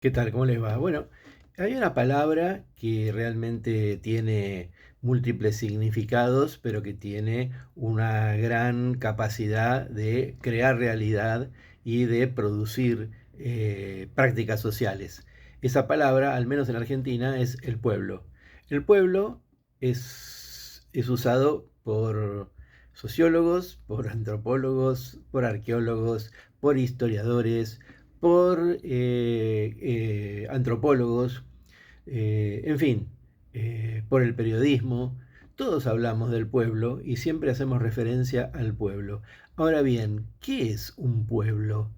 ¿Qué tal? ¿Cómo les va? Bueno, hay una palabra que realmente tiene múltiples significados, pero que tiene una gran capacidad de crear realidad y de producir prácticas sociales. Esa palabra, al menos en Argentina, es el pueblo. El pueblo es usado por sociólogos, por antropólogos, por arqueólogos, por historiadores, por antropólogos, en fin, por el periodismo. Todos hablamos del pueblo y siempre hacemos referencia al pueblo. Ahora bien, ¿qué es un pueblo?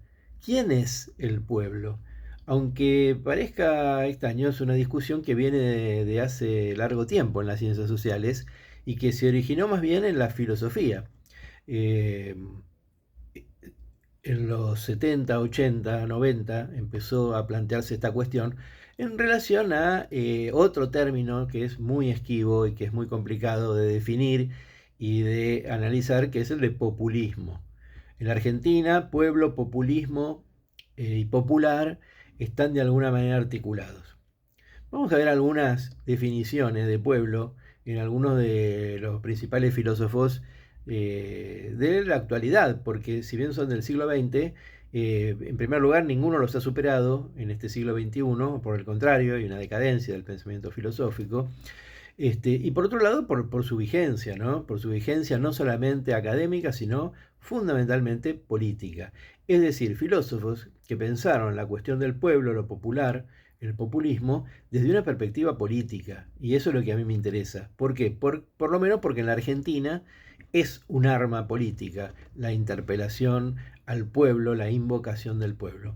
¿Quién es el pueblo? Aunque parezca extraño, es una discusión que viene de hace largo tiempo en las ciencias sociales y que se originó más bien en la filosofía. Eh, en los 70, 80, 90 empezó a plantearse esta cuestión en relación a otro término que es muy esquivo y que es muy complicado de definir y de analizar, que es el de populismo. En la Argentina, pueblo, populismo y popular están de alguna manera articulados. Vamos a ver algunas definiciones de pueblo en algunos de los principales filósofos de la actualidad, porque si bien son del siglo XX, en primer lugar ninguno los ha superado en este siglo XXI, por el contrario, hay una decadencia del pensamiento filosófico. Y por otro lado, por su vigencia, ¿no? Por su vigencia no solamente académica, sino fundamentalmente política. Es decir, filósofos que pensaron la cuestión del pueblo, lo popular, el populismo, desde una perspectiva política. Y eso es lo que a mí me interesa. ¿Por qué? Por lo menos porque en la Argentina es un arma política la interpelación al pueblo, la invocación del pueblo.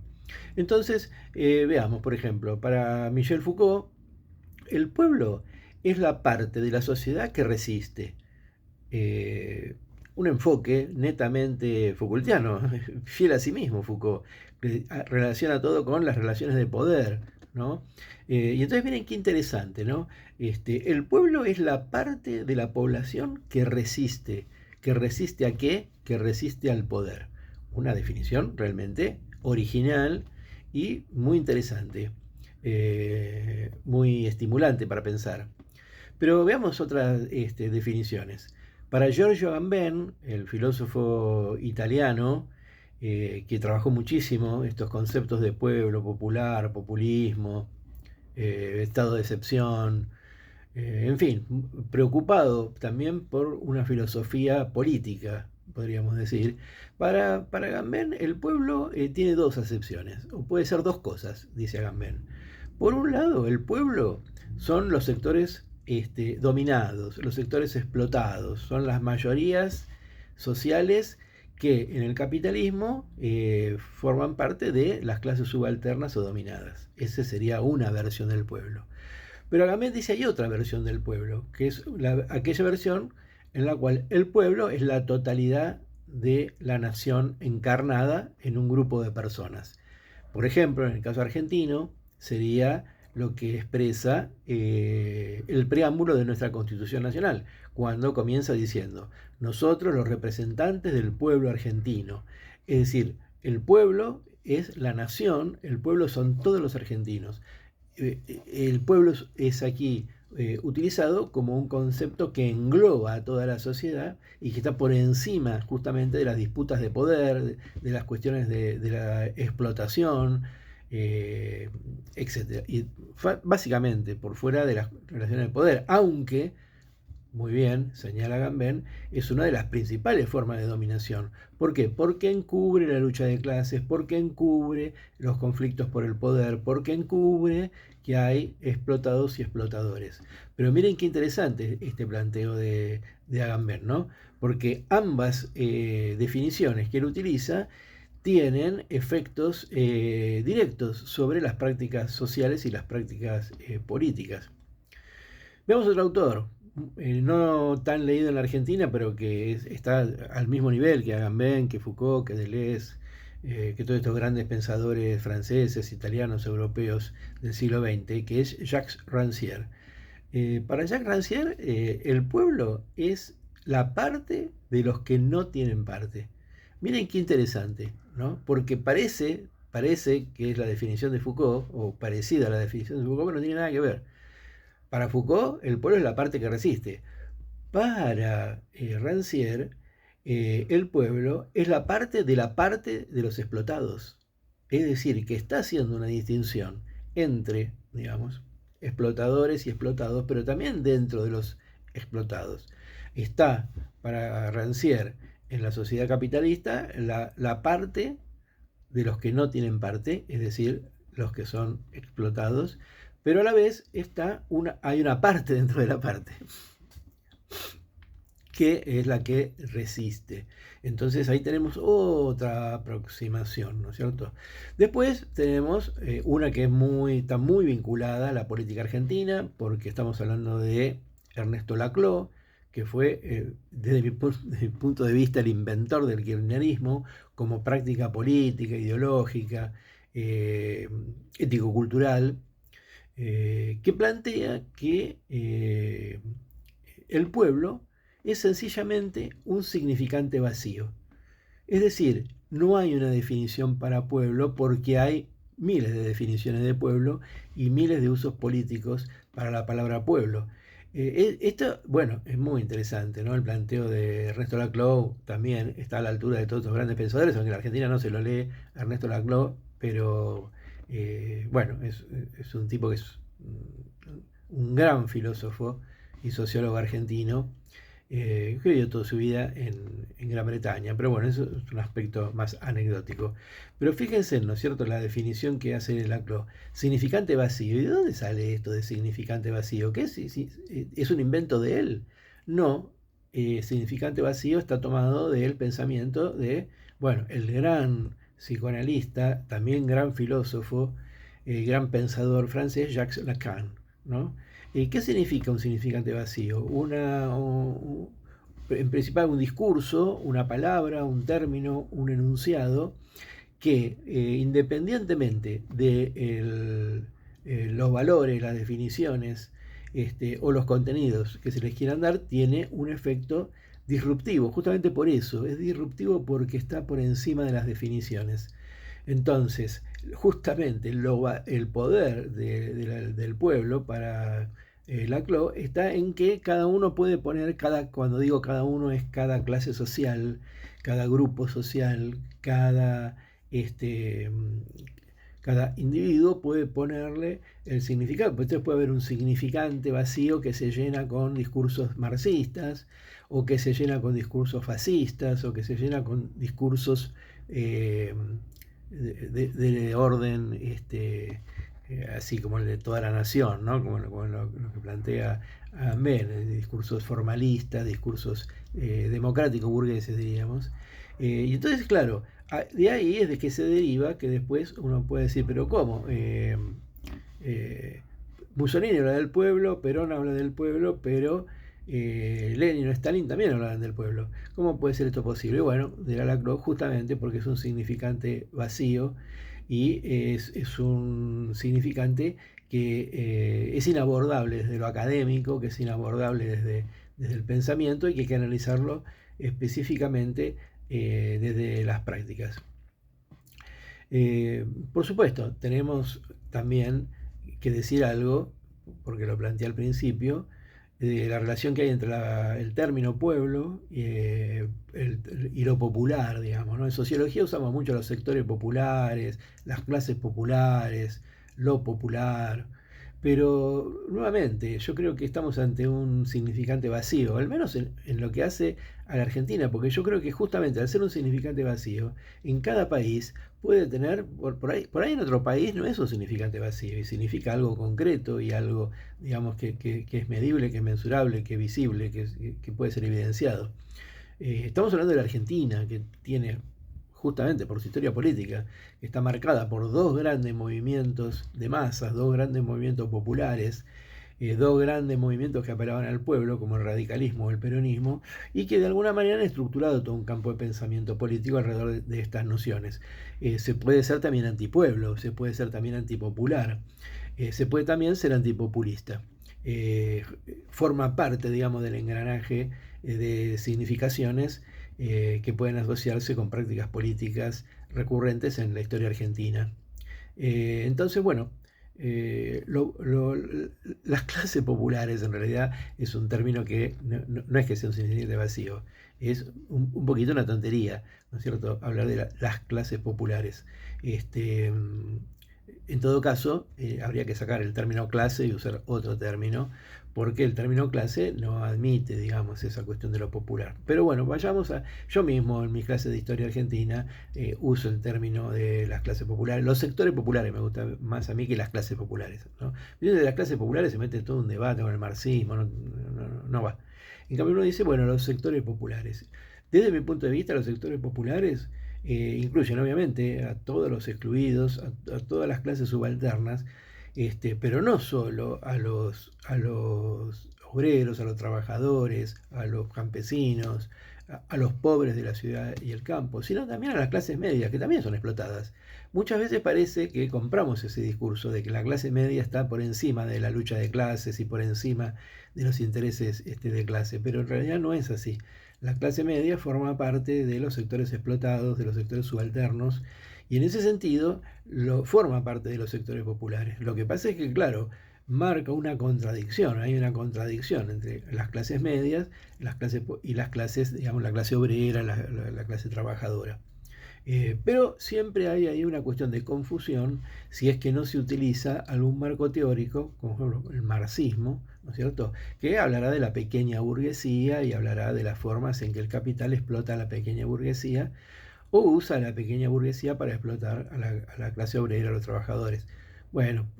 Entonces, veamos, por ejemplo, para Michel Foucault, el pueblo es la parte de la sociedad que resiste. Eh, un enfoque netamente Foucaultiano, fiel a sí mismo Foucault, que relaciona todo con las relaciones de poder, ¿no? Y entonces miren qué interesante, ¿no? El pueblo es la parte de la población que resiste. ¿Que resiste a qué? Que resiste al poder. Una definición realmente original y muy interesante, muy estimulante para pensar. Pero veamos otras definiciones. Para Giorgio Agamben, el filósofo italiano, que trabajó muchísimo estos conceptos de pueblo, popular, populismo, estado de excepción, en fin, preocupado también por una filosofía política, podríamos decir. Para Agamben, el pueblo tiene dos acepciones, o puede ser dos cosas, dice Agamben. Por un lado, el pueblo son los sectores dominados, los sectores explotados, son las mayorías sociales que en el capitalismo forman parte de las clases subalternas o dominadas. Esa sería una versión del pueblo. Pero Agamben dice hay otra versión del pueblo, que es aquella versión en la cual el pueblo es la totalidad de la nación encarnada en un grupo de personas. Por ejemplo, en el caso argentino, sería lo que expresa el preámbulo de nuestra Constitución Nacional, cuando comienza diciendo, nosotros los representantes del pueblo argentino. Es decir, el pueblo es la nación, el pueblo son todos los argentinos. El pueblo es aquí utilizado como un concepto que engloba a toda la sociedad y que está por encima justamente de las disputas de poder, de las cuestiones de la explotación, etc. Y básicamente por fuera de las relaciones de poder, aunque muy bien, señala Gambén, es una de las principales formas de dominación. ¿Por qué? Porque encubre la lucha de clases, porque encubre los conflictos por el poder, porque encubre que hay explotados y explotadores. Pero miren qué interesante este planteo de Agamben, ¿no? Porque ambas definiciones que él utiliza tienen efectos directos sobre las prácticas sociales y las prácticas políticas. Veamos otro autor, no tan leído en la Argentina, pero que está al mismo nivel que Agamben, que Foucault, que Deleuze, que todos estos grandes pensadores franceses, italianos, europeos del siglo XX, que es Jacques Rancière. Para Jacques Rancière, el pueblo es la parte de los que no tienen parte. Miren qué interesante, ¿no? Porque parece que es la definición de Foucault, o parecida a la definición de Foucault, pero no tiene nada que ver. Para Foucault, el pueblo es la parte que resiste. Para Rancière, el pueblo es la parte de los explotados. Es decir, que está haciendo una distinción entre, digamos, explotadores y explotados, pero también dentro de los explotados. Está, para Rancière, en la sociedad capitalista, la parte de los que no tienen parte, es decir, los que son explotados, pero a la vez hay una parte dentro de la parte que es la que resiste. Entonces ahí tenemos otra aproximación, ¿no es cierto? Después tenemos una que está muy vinculada a la política argentina, porque estamos hablando de Ernesto Laclau, que fue, desde mi punto de vista, el inventor del kirchnerismo como práctica política, ideológica, ético-cultural, que plantea que el pueblo es sencillamente un significante vacío. Es decir, no hay una definición para pueblo porque hay miles de definiciones de pueblo y miles de usos políticos para la palabra pueblo. Esto, bueno, es muy interesante, ¿no? El planteo de Ernesto Laclau también está a la altura de todos estos grandes pensadores, aunque en la Argentina no se lo lee Ernesto Laclau, pero bueno, es un tipo que es un gran filósofo y sociólogo argentino, que vivió toda su vida en Gran Bretaña, pero bueno, eso es un aspecto más anecdótico. Pero fíjense, ¿no es cierto?, la definición que hace Laclau, significante vacío. ¿Y de dónde sale esto de significante vacío? ¿Qué es un invento de él? No, significante vacío está tomado del pensamiento de, bueno, el gran psicoanalista, también gran filósofo, gran pensador francés, Jacques Lacan, ¿no? ¿Qué significa un significante vacío? En principal un discurso, una palabra, un término, un enunciado que independientemente de los valores, las definiciones o los contenidos que se les quieran dar, tiene un efecto disruptivo. Justamente por eso, es disruptivo porque está por encima de las definiciones. Entonces, justamente el poder del pueblo para Laclau está en que cada uno puede poner, cuando digo cada uno es cada clase social, cada grupo social, este, cada individuo puede ponerle el significado. Entonces puede haber un significante vacío que se llena con discursos marxistas, o que se llena con discursos fascistas, o que se llena con discursos de orden así como el de toda la nación, ¿no? Como lo que plantea Amen, discursos formalistas, discursos democráticos burgueses, diríamos. Y entonces, claro, de ahí es de que se deriva que después uno puede decir, pero ¿cómo? Mussolini habla del pueblo, Perón habla del pueblo, pero Lenin o Stalin también hablaban del pueblo. ¿Cómo puede ser esto posible? Bueno, dirá Laclau, justamente porque es un significante vacío y es un significante que es inabordable desde lo académico, que es inabordable desde el pensamiento y que hay que analizarlo específicamente desde las prácticas. Por supuesto, tenemos también que decir algo, porque lo planteé al principio, de la relación que hay entre el término pueblo y lo popular, digamos, ¿no? En sociología usamos mucho los sectores populares, las clases populares, lo popular, pero nuevamente yo creo que estamos ante un significante vacío, al menos en lo que hace a la Argentina, porque yo creo que justamente al ser un significante vacío, en cada país puede tener, por ahí en otro país no es un significante vacío y significa algo concreto y algo, digamos, que es medible, que es mensurable, que es visible, que puede ser evidenciado. Estamos hablando de la Argentina, que tiene, justamente por su historia política, que está marcada por dos grandes movimientos de masas, dos grandes movimientos populares, dos grandes movimientos que apelaban al pueblo, como el radicalismo o el peronismo, y que de alguna manera han estructurado todo un campo de pensamiento político alrededor de estas nociones. Se puede ser también antipueblo, se puede ser también antipopular, se puede también ser antipopulista. Forma parte, digamos, del engranaje de significaciones que pueden asociarse con prácticas políticas recurrentes en la historia argentina. Entonces, bueno, las clases populares en realidad es un término que no es que sea un significante vacío, es un poquito una tontería, ¿no es cierto?, hablar de las clases populares. En todo caso, habría que sacar el término clase y usar otro término, porque el término clase no admite, digamos, esa cuestión de lo popular. Pero bueno, vayamos a... Yo mismo en mis clases de historia argentina uso el término de las clases populares. Los sectores populares me gusta más a mí que las clases populares, ¿no? De las clases populares se mete todo un debate con el marxismo, no va. En cambio uno dice, bueno, los sectores populares. Desde mi punto de vista, los sectores populares incluyen obviamente a todos los excluidos, a todas las clases subalternas, pero no solo a los obreros, a los trabajadores, a los campesinos, a los pobres de la ciudad y el campo, sino también a las clases medias, que también son explotadas. Muchas veces parece que compramos ese discurso de que la clase media está por encima de la lucha de clases y por encima de los intereses de clase, pero en realidad no es así. La clase media forma parte de los sectores explotados, de los sectores subalternos, y en ese sentido forma parte de los sectores populares. Lo que pasa es que, claro, marca una contradicción, hay una contradicción entre las clases medias y las clases, digamos, la clase obrera, la clase trabajadora. Pero siempre hay ahí una cuestión de confusión si es que no se utiliza algún marco teórico, como por ejemplo el marxismo, ¿no es cierto?, que hablará de la pequeña burguesía y hablará de las formas en que el capital explota a la pequeña burguesía o usa a la pequeña burguesía para explotar a la clase obrera, a los trabajadores. Bueno,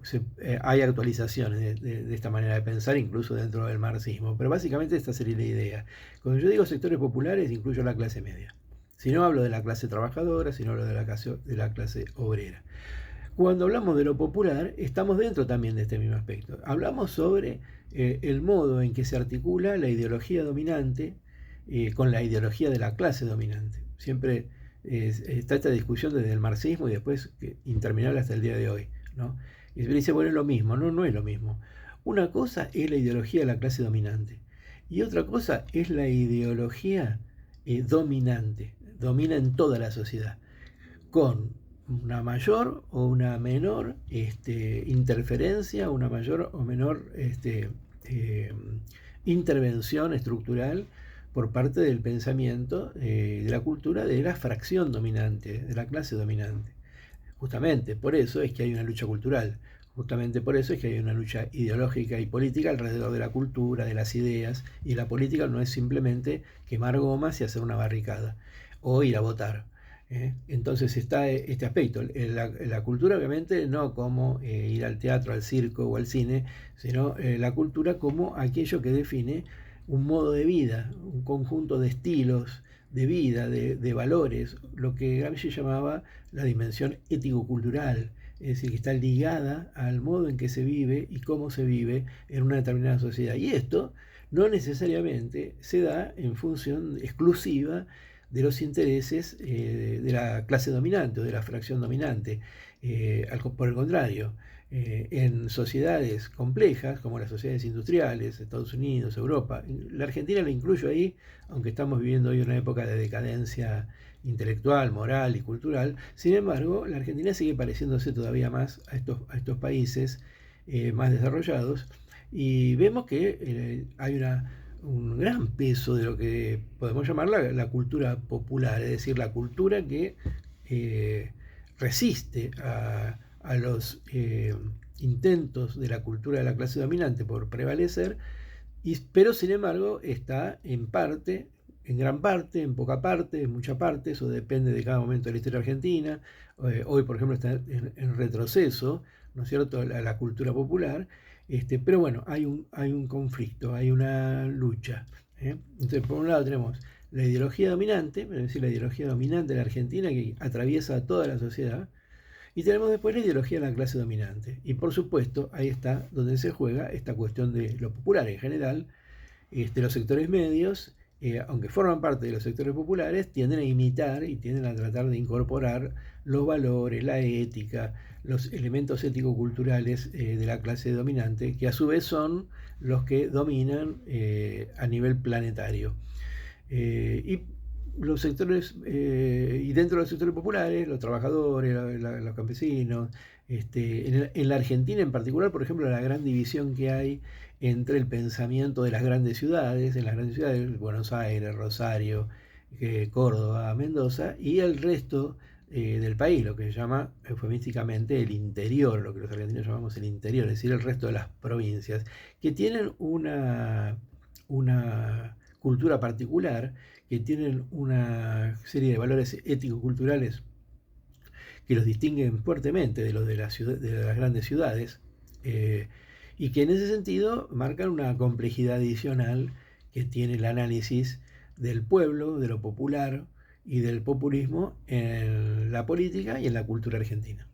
hay actualizaciones de esta manera de pensar, incluso dentro del marxismo, pero básicamente esta sería la idea. Cuando yo digo sectores populares, incluyo la clase media. Si no hablo de la clase trabajadora, si no hablo de la clase obrera. Cuando hablamos de lo popular, estamos dentro también de este mismo aspecto. Hablamos sobre el modo en que se articula la ideología dominante con la ideología de la clase dominante. Siempre está esta discusión desde el marxismo y después interminable hasta el día de hoy, ¿no? Y se dice, bueno, es lo mismo. No, no es lo mismo. Una cosa es la ideología de la clase dominante y otra cosa es la ideología dominante. Domina en toda la sociedad, con una mayor o una menor interferencia, una mayor o menor intervención estructural por parte del pensamiento, de la cultura, de la fracción dominante, de la clase dominante. Justamente por eso es que hay una lucha cultural, justamente por eso es que hay una lucha ideológica y política alrededor de la cultura, de las ideas, y la política no es simplemente quemar gomas y hacer una barricada o ir a votar. Entonces está este aspecto, la cultura obviamente no como ir al teatro, al circo o al cine, sino la cultura como aquello que define un modo de vida, un conjunto de estilos de vida, de valores, lo que Gramsci llamaba la dimensión ético-cultural, es decir, que está ligada al modo en que se vive y cómo se vive en una determinada sociedad. Y esto no necesariamente se da en función exclusiva de los intereses de la clase dominante o de la fracción dominante. Por el contrario, en sociedades complejas como las sociedades industriales, Estados Unidos, Europa, la Argentina lo incluyo ahí, aunque estamos viviendo hoy una época de decadencia intelectual, moral y cultural. Sin embargo, la Argentina sigue pareciéndose todavía más a estos países más desarrollados, y vemos que hay un gran peso de lo que podemos llamar la cultura popular, es decir, la cultura que resiste a los intentos de la cultura de la clase dominante por prevalecer, pero sin embargo está en parte, en gran parte, en poca parte, en mucha parte, eso depende de cada momento de la historia argentina. Hoy, por ejemplo, está en retroceso, ¿no es cierto?, la cultura popular, pero bueno, hay un conflicto, hay una lucha. Entonces, por un lado tenemos la ideología dominante, es decir, la ideología dominante de la Argentina que atraviesa toda la sociedad, y tenemos después la ideología de la clase dominante. Y por supuesto, ahí está donde se juega esta cuestión de lo popular en general. Los sectores medios, aunque forman parte de los sectores populares, tienden a imitar y tienden a tratar de incorporar los valores, la ética, los elementos ético-culturales de la clase dominante, que a su vez son los que dominan a nivel planetario. Y los sectores, y dentro de los sectores populares, los trabajadores, los campesinos, en la Argentina en particular, por ejemplo, la gran división que hay entre el pensamiento de las grandes ciudades, en las grandes ciudades, Buenos Aires, Rosario, Córdoba, Mendoza, y el resto del país, lo que se llama eufemísticamente el interior, lo que los argentinos llamamos el interior, es decir, el resto de las provincias, que tienen una cultura particular, que tienen una serie de valores ético-culturales que los distinguen fuertemente de los de, de las grandes ciudades, eh, y que en ese sentido marcan una complejidad adicional que tiene el análisis del pueblo, de lo popular y del populismo en la política y en la cultura argentina.